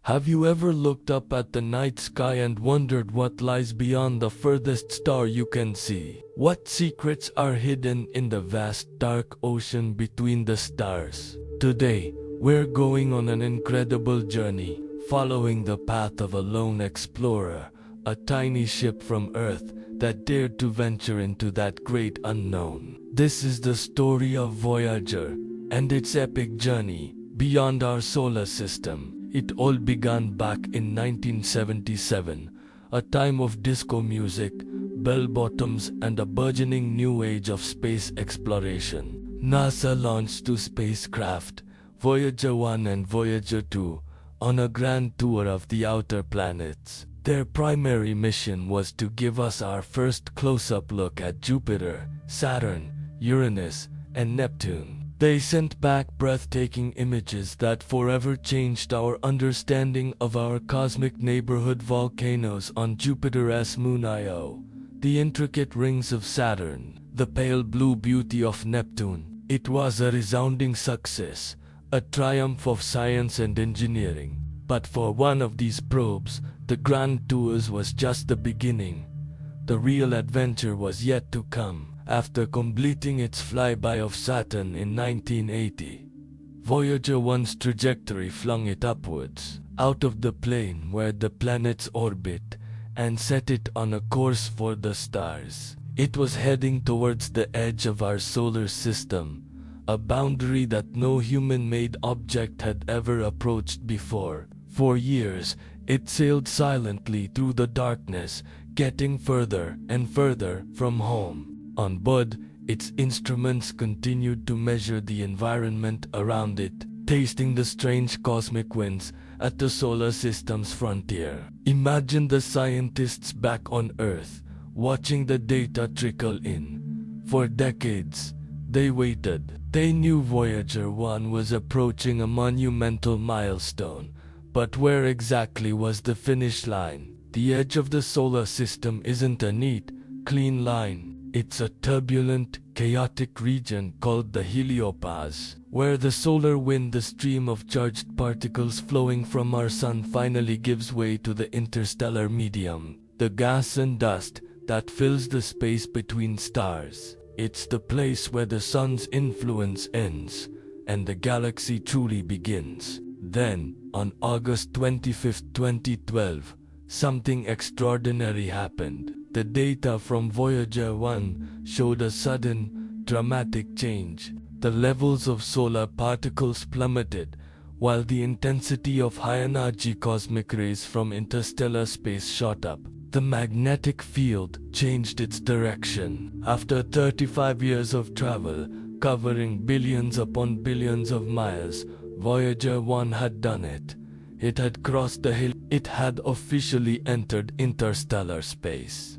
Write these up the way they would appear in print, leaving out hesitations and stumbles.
Have you ever looked up at the night sky and wondered what lies beyond the furthest star you can see? What secrets are hidden in the vast dark ocean between the stars? Today, we're going on an incredible journey, following the path of a lone explorer, a tiny ship from Earth that dared to venture into that great unknown. This is the story of Voyager and its epic journey beyond our solar system. It all began back in 1977, a time of disco music, bell-bottoms, and a burgeoning new age of space exploration. NASA launched two spacecraft, Voyager 1 and Voyager 2, on a grand tour of the outer planets. Their primary mission was to give us our first close-up look at Jupiter, Saturn, Uranus, and Neptune. They sent back breathtaking images that forever changed our understanding of our cosmic neighborhood: volcanoes on Jupiter's moon Io, the intricate rings of Saturn, the pale blue beauty of Neptune. It was a resounding success, a triumph of science and engineering. But for one of these probes, the grand tours was just the beginning. The real adventure was yet to come. After completing its flyby of Saturn in 1980, Voyager 1's trajectory flung it upwards, out of the plane where the planets orbit, and set it on a course for the stars. It was heading towards the edge of our solar system, a boundary that no human-made object had ever approached before. For years, it sailed silently through the darkness, getting further and further from home. On board, its instruments continued to measure the environment around it, tasting the strange cosmic winds at the solar system's frontier. Imagine the scientists back on Earth, watching the data trickle in. For decades, they waited. They knew Voyager 1 was approaching a monumental milestone, but where exactly was the finish line? The edge of the solar system isn't a neat, clean line. It's a turbulent, chaotic region called the heliopause, where the solar wind, the stream of charged particles flowing from our sun, finally gives way to the interstellar medium, the gas and dust that fills the space between stars. It's the place where the sun's influence ends and the galaxy truly begins. Then, on August 25, 2012, something extraordinary happened. The data from Voyager 1 showed a sudden, dramatic change. The levels of solar particles plummeted, while the intensity of high-energy cosmic rays from interstellar space shot up. The magnetic field changed its direction. After 35 years of travel, covering billions upon billions of miles, Voyager 1 had done it. It had crossed the hill. It had officially entered interstellar space.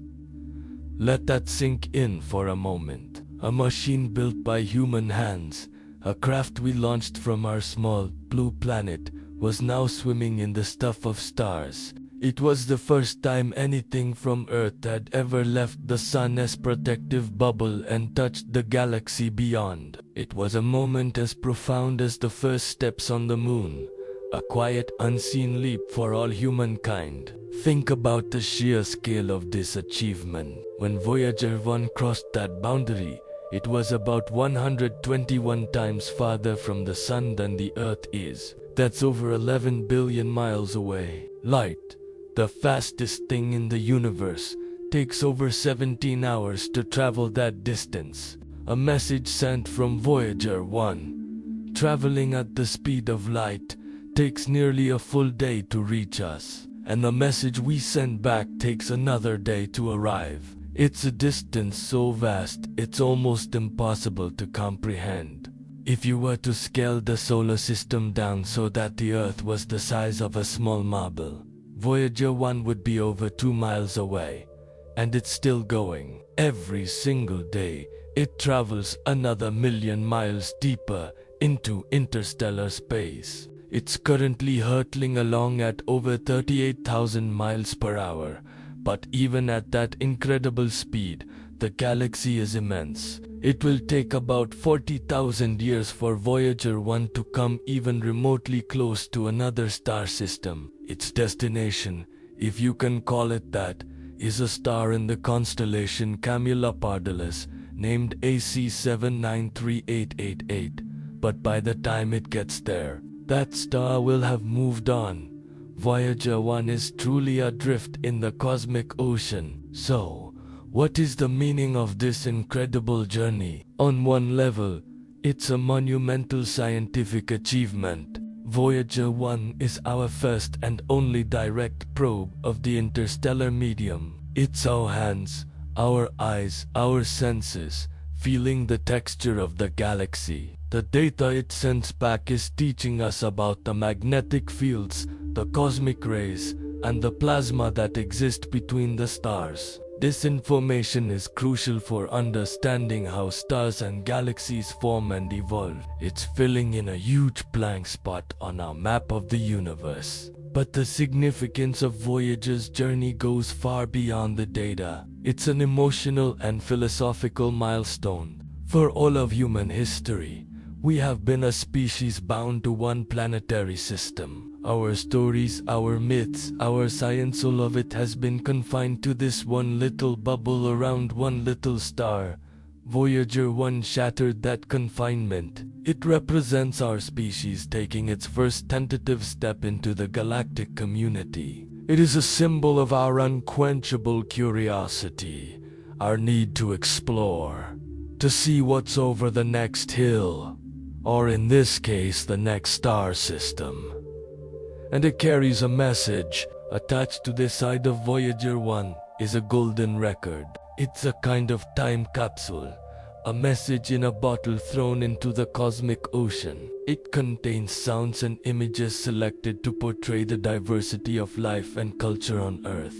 Let that sink in for a moment. A machine built by human hands, a craft we launched from our small, blue planet, was now swimming in the stuff of stars. It was the first time anything from Earth had ever left the sun's protective bubble and touched the galaxy beyond. It was a moment as profound as the first steps on the moon. A quiet, unseen leap for all humankind. Think about the sheer scale of this achievement. When Voyager 1 crossed that boundary, it was about 121 times farther from the sun than the Earth is. That's over 11 billion miles away. Light, the fastest thing in the universe, takes over 17 hours to travel that distance. A message sent from Voyager 1, traveling at the speed of light, takes nearly a full day to reach us, and the message we send back takes another day to arrive. It's a distance so vast, it's almost impossible to comprehend. If you were to scale the solar system down so that the Earth was the size of a small marble, Voyager 1 would be over 2 miles away, and it's still going. Every single day, it travels another million miles deeper into interstellar space. It's currently hurtling along at over 38,000 miles per hour, but even at that incredible speed, The galaxy is immense. It will take about 40,000 years for Voyager 1 to come even remotely close to another star system. Its destination, if you can call it that, is a star in the constellation Camelopardalis, named AC 793888. But by the time it gets there, that star will have moved on. Voyager 1 is truly adrift in the cosmic ocean. So, what is the meaning of this incredible journey? On one level, it's a monumental scientific achievement. Voyager 1 is our first and only direct probe of the interstellar medium. It's our hands, our eyes, our senses, feeling the texture of the galaxy. The data it sends back is teaching us about the magnetic fields, the cosmic rays, and the plasma that exist between the stars. This information is crucial for understanding how stars and galaxies form and evolve. It's filling in a huge blank spot on our map of the universe. But the significance of Voyager's journey goes far beyond the data. It's an emotional and philosophical milestone. For all of human history, we have been a species bound to one planetary system. Our stories, our myths, our science, all of it has been confined to this one little bubble around one little star. Voyager 1 shattered that confinement. It represents our species taking its first tentative step into the galactic community. It is a symbol of our unquenchable curiosity, our need to explore, to see what's over the next hill, or in this case, the next star system. And it carries a message. Attached to the side of Voyager 1 is a golden record. It's a kind of time capsule, a message in a bottle thrown into the cosmic ocean. It contains sounds and images selected to portray the diversity of life and culture on Earth.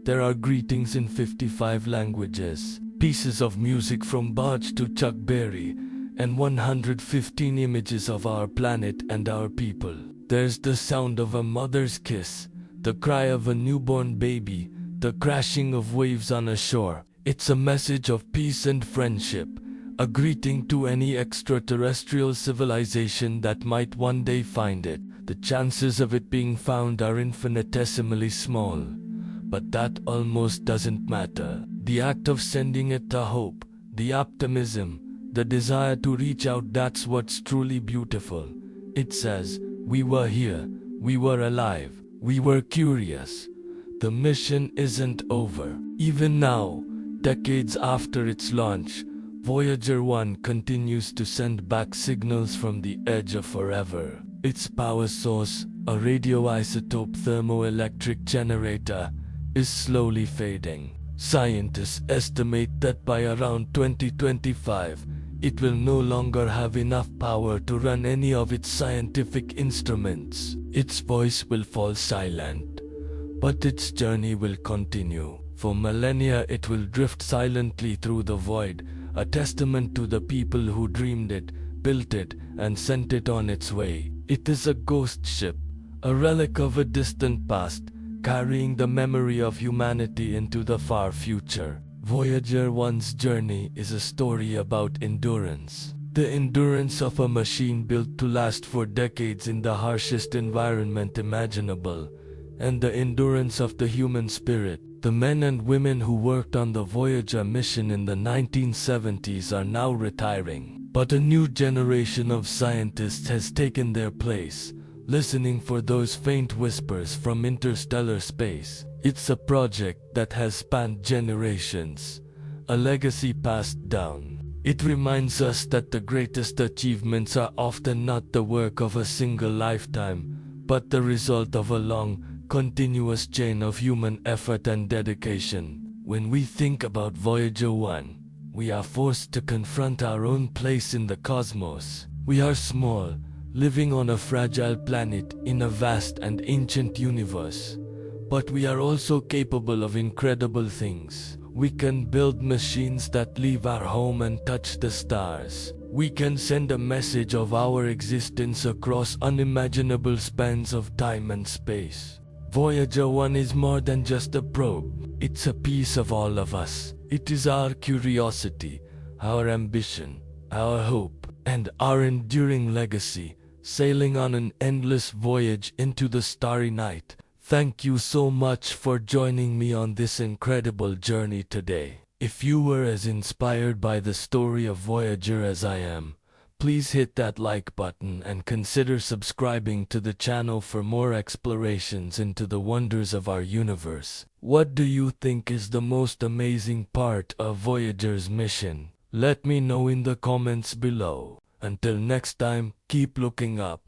There are greetings in 55 languages, pieces of music from Bach to Chuck Berry, and 115 images of our planet and our people. There's the sound of a mother's kiss, the cry of a newborn baby, the crashing of waves on a shore. It's a message of peace and friendship, a greeting to any extraterrestrial civilization that might one day find it. The chances of it being found are infinitesimally small, but that almost doesn't matter. The act of sending it the hope, the optimism, the desire to reach out, that's what's truly beautiful. It says, we were here, we were alive, we were curious. The mission isn't over. Even now, decades after its launch, Voyager 1 continues to send back signals from the edge of forever. Its power source, a radioisotope thermoelectric generator, is slowly fading. Scientists estimate that by around 2025, it will no longer have enough power to run any of its scientific instruments. Its voice will fall silent, but its journey will continue. For millennia it will drift silently through the void, a testament to the people who dreamed it, built it, and sent it on its way. It is a ghost ship, a relic of a distant past, carrying the memory of humanity into the far future. Voyager 1's journey is a story about endurance. The endurance of a machine built to last for decades in the harshest environment imaginable, and the endurance of the human spirit. The men and women who worked on the Voyager mission in the 1970s are now retiring, but a new generation of scientists has taken their place, listening for those faint whispers from interstellar space. It's a project that has spanned generations, a legacy passed down. It reminds us that the greatest achievements are often not the work of a single lifetime, but the result of a long, continuous chain of human effort and dedication. When we think about Voyager 1, we are forced to confront our own place in the cosmos. We are small, living on a fragile planet in a vast and ancient universe. But we are also capable of incredible things. We can build machines that leave our home and touch the stars. We can send a message of our existence across unimaginable spans of time and space. Voyager 1 is more than just a probe. It's a piece of all of us. It is our curiosity, our ambition, our hope, and our enduring legacy, sailing on an endless voyage into the starry night. Thank you so much for joining me on this incredible journey today. If you were as inspired by the story of Voyager as I am, please hit that like button and consider subscribing to the channel for more explorations into the wonders of our universe. What do you think is the most amazing part of Voyager's mission? Let me know in the comments below. Until next time, keep looking up.